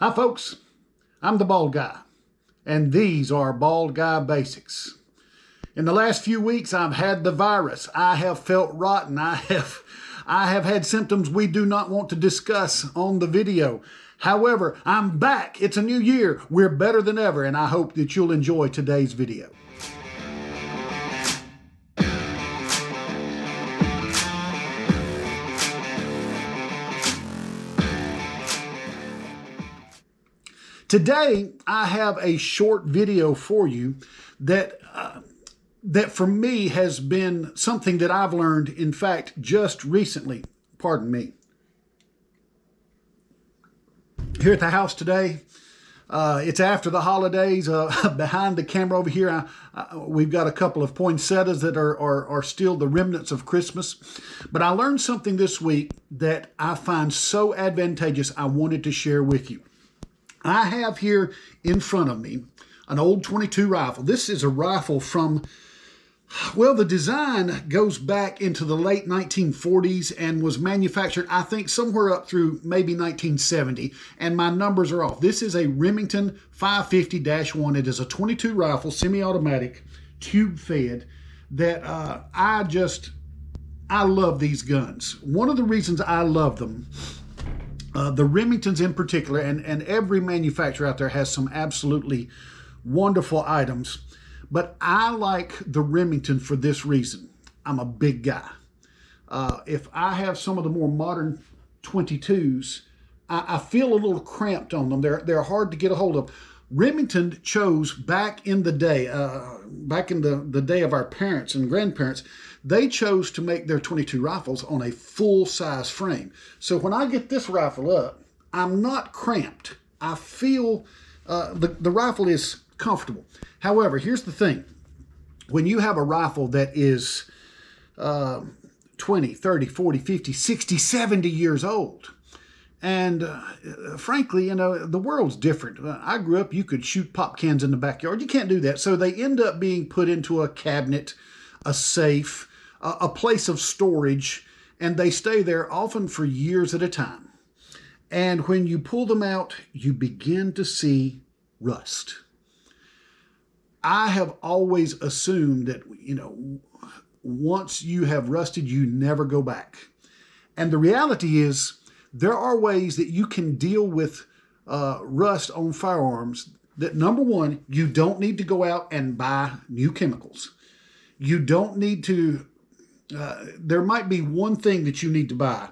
Hi, folks. I'm the Bald Guy, and these are Bald Guy Basics. In the last few weeks, I've had the virus. I have felt rotten. I have had symptoms we do not want to discuss on the video. However, I'm back. It's a new year. We're better than ever, and I hope that you'll enjoy today's video. Today, I have a short video for you that for me has been something that I've learned, in fact, just recently. Pardon me. Here at the house today, it's after the holidays. Behind the camera over here, we've got a couple of poinsettias that are still the remnants of Christmas. But I learned something this week that I find so advantageous I wanted to share with you. I have here in front of me an old .22 rifle. This is a rifle from, well, the design goes back into the late 1940s and was manufactured, I think, somewhere up through maybe 1970, and my numbers are off. This is a Remington 550-1. It is a .22 rifle, semi-automatic, tube-fed, that I love these guns. One of the reasons I love them, the Remingtons in particular, and every manufacturer out there has some absolutely wonderful items, but I like the Remington for this reason. I'm a big guy. If I have some of the more modern .22s, I feel a little cramped on them. They're hard to get a hold of. Remington chose back in the day, the day of our parents and grandparents, they chose to make their .22 rifles on a full-size frame. So when I get this rifle up, I'm not cramped. I feel the rifle is comfortable. However, here's the thing. When you have a rifle that is 20, 30, 40, 50, 60, 70 years old, and frankly, you know, the world's different. I grew up, you could shoot pop cans in the backyard. You can't do that. So they end up being put into a cabinet, a safe, a place of storage, and they stay there often for years at a time. And when you pull them out, you begin to see rust. I have always assumed that, you know, once you have rusted, you never go back. And the reality is, there are ways that you can deal with rust on firearms that, number one, you don't need to go out and buy new chemicals. You don't need to, there might be one thing that you need to buy,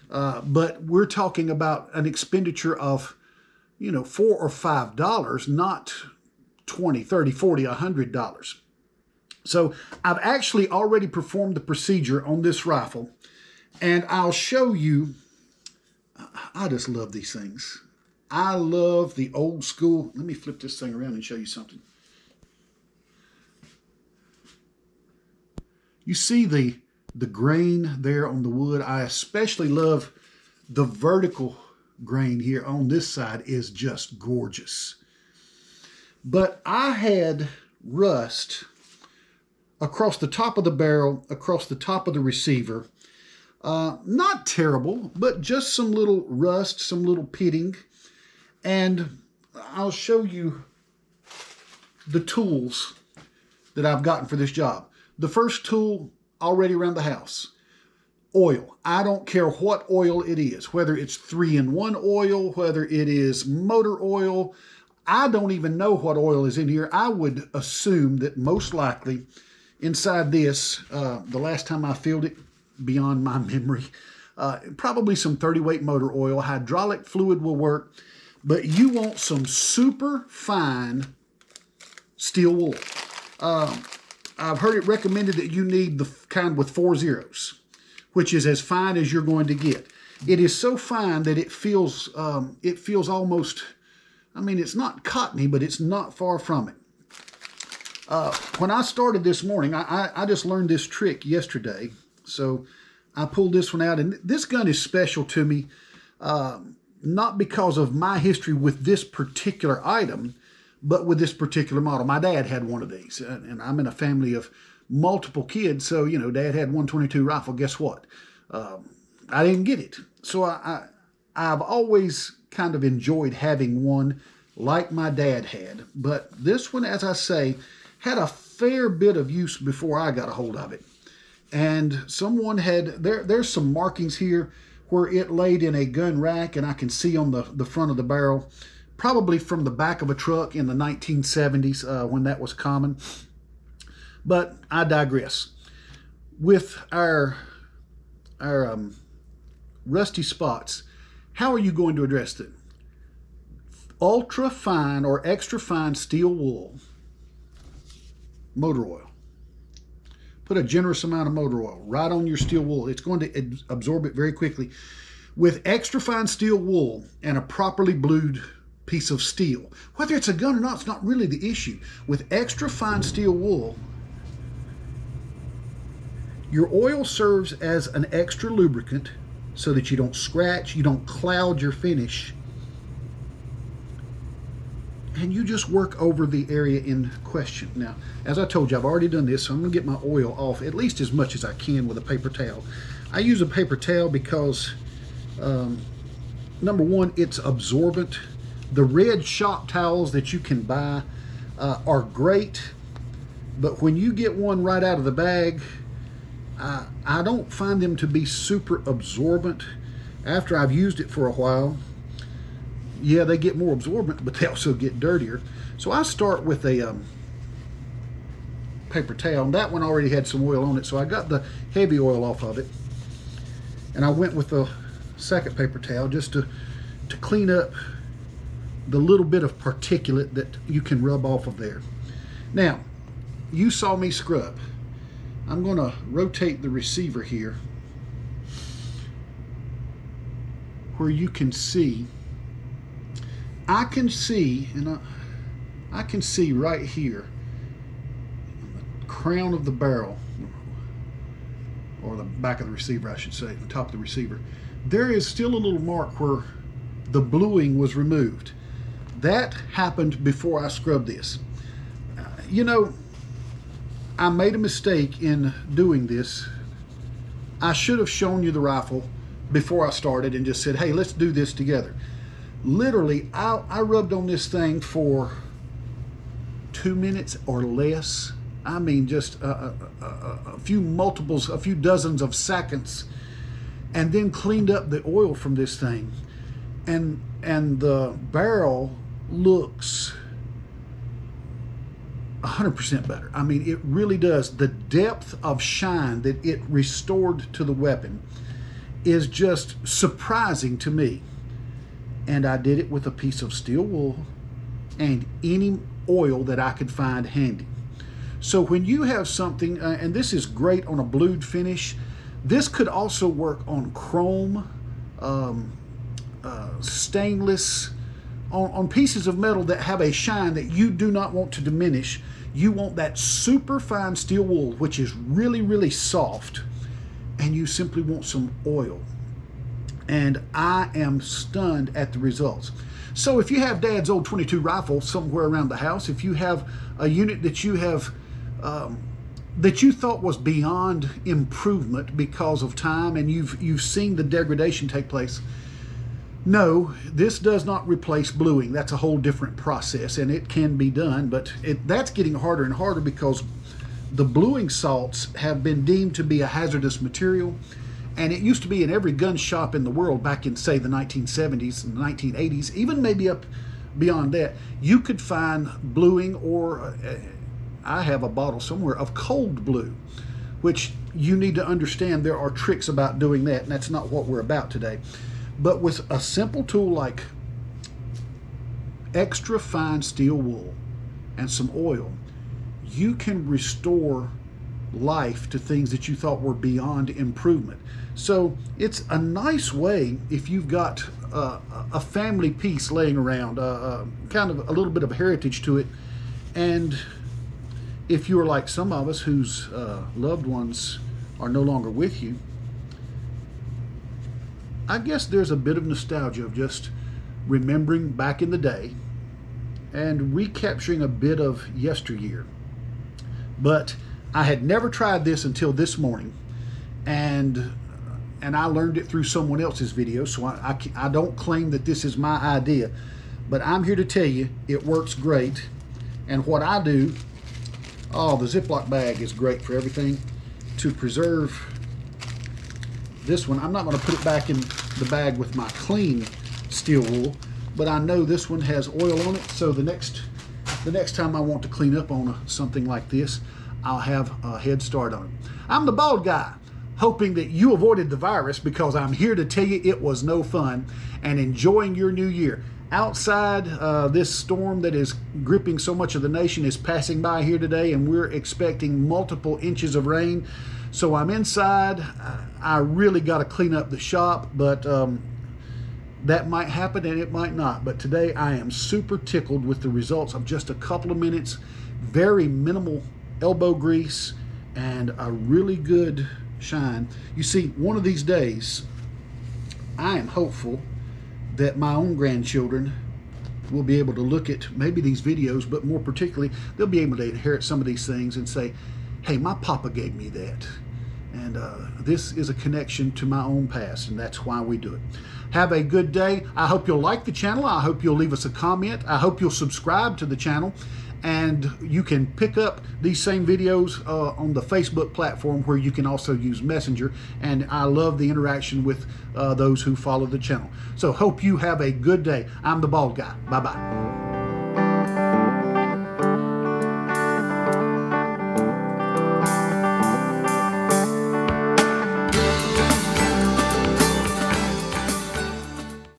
but we're talking about an expenditure of, you know, $4 or $5, not $20, $30, $40, $100. So I've actually already performed the procedure on this rifle, and I'll show you. I just love these things. I love the old school. Let me flip this thing around and show you something. You see the grain there on the wood. I especially love the vertical grain here on this side is just gorgeous. But I had rust across the top of the barrel, across the top of the receiver. Not terrible, but just some little rust, some little pitting. And I'll show you the tools that I've gotten for this job. The first tool already around the house, oil. I don't care what oil it is, whether it's 3-in-1 oil, whether it is motor oil. I don't even know what oil is in here. I would assume that most likely inside this, the last time I filled it, beyond my memory, probably some 30-weight motor oil. Hydraulic fluid will work, but you want some super fine steel wool. I've heard it recommended that you need the kind with 4 zeros, which is as fine as you're going to get. It is so fine that it feels almost, I mean, it's not cottony, but it's not far from it. When I started this morning, I just learned this trick yesterday. So I pulled this one out, and this gun is special to me, not because of my history with this particular item, but with this particular model. My dad had one of these, and I'm in a family of multiple kids, so, you know, Dad had one .22 rifle. Guess what? I didn't get it. So I've always kind of enjoyed having one like my dad had, but this one, as I say, had a fair bit of use before I got a hold of it. And someone had, there's some markings here where it laid in a gun rack, and I can see on the front of the barrel, probably from the back of a truck in the 1970s when that was common. But I digress. With our rusty spots, how are you going to address it? Ultra fine or extra fine steel wool, motor oil. Put a generous amount of motor oil right on your steel wool. It's going to absorb it very quickly. With extra fine steel wool and a properly blued piece of steel, whether it's a gun or not, it's not really the issue. With extra fine steel wool, your oil serves as an extra lubricant so that you don't scratch, you don't cloud your finish, and you just work over the area in question. Now, as I told you, I've already done this, so I'm gonna get my oil off at least as much as I can with a paper towel. I use a paper towel because, number one, it's absorbent. The red shop towels that you can buy are great, but when you get one right out of the bag, I don't find them to be super absorbent. After I've used it for a while, yeah, they get more absorbent, but they also get dirtier. So I start with a paper towel, and that one already had some oil on it, so I got the heavy oil off of it. And I went with the second paper towel just to clean up the little bit of particulate that you can rub off of there. Now, you saw me scrub. I'm going to rotate the receiver here where you can see. I can see, and I can see right here on the crown of the barrel, or the back of the receiver, I should say, the top of the receiver, there is still a little mark where the bluing was removed. That happened before I scrubbed this. You know, I made a mistake in doing this. I should have shown you the rifle before I started and just said, hey, let's do this together. Literally, I rubbed on this thing for 2 minutes or less. I mean, just a few dozens of seconds, and then cleaned up the oil from this thing. And the barrel looks 100% better. I mean, it really does. The depth of shine that it restored to the weapon is just surprising to me. And I did it with a piece of steel wool and any oil that I could find handy. So when you have something, and this is great on a blued finish, this could also work on chrome, stainless, on pieces of metal that have a shine that you do not want to diminish. You want that super fine steel wool, which is really, really soft, and you simply want some oil. And I am stunned at the results. So if you have Dad's old .22 rifle somewhere around the house, if you have a unit that you have that you thought was beyond improvement because of time, and you've seen the degradation take place, no, this does not replace bluing. That's a whole different process, and it can be done, but that's getting harder and harder because the bluing salts have been deemed to be a hazardous material. And it used to be in every gun shop in the world back in, say, the 1970s and 1980s, even maybe up beyond that. You could find bluing, or I have a bottle somewhere of cold blue, which you need to understand there are tricks about doing that, and that's not what we're about today. But with a simple tool like extra fine steel wool and some oil, you can restore life to things that you thought were beyond improvement. So it's a nice way if you've got a family piece laying around, kind of a little bit of heritage to it. And if you're like some of us whose loved ones are no longer with you, I guess there's a bit of nostalgia of just remembering back in the day and recapturing a bit of yesteryear. But I had never tried this until this morning, and and I learned it through someone else's video, so I don't claim that this is my idea, but I'm here to tell you it works great. And what I do, oh, the Ziploc bag is great for everything. To preserve this one, I'm not going to put it back in the bag with my clean steel wool, but I know this one has oil on it, so the next time I want to clean up on something like this, I'll have a head start on it. I'm the Bald Guy, hoping that you avoided the virus, because I'm here to tell you it was no fun, and enjoying your new year. Outside, this storm that is gripping so much of the nation is passing by here today, and we're expecting multiple inches of rain. So I'm inside. I really got to clean up the shop, but that might happen and it might not. But today I am super tickled with the results of just a couple of minutes, very minimal elbow grease, and a really good shine. You see, one of these days, I am hopeful that my own grandchildren will be able to look at maybe these videos, but more particularly, they'll be able to inherit some of these things and say, hey, my papa gave me that. And this is a connection to my own past, and that's why we do it. Have a good day. I hope you'll like the channel. I hope you'll leave us a comment. I hope you'll subscribe to the channel. And you can pick up these same videos on the Facebook platform, where you can also use Messenger. And I love the interaction with those who follow the channel. So hope you have a good day. I'm the Bald Guy. Bye-bye.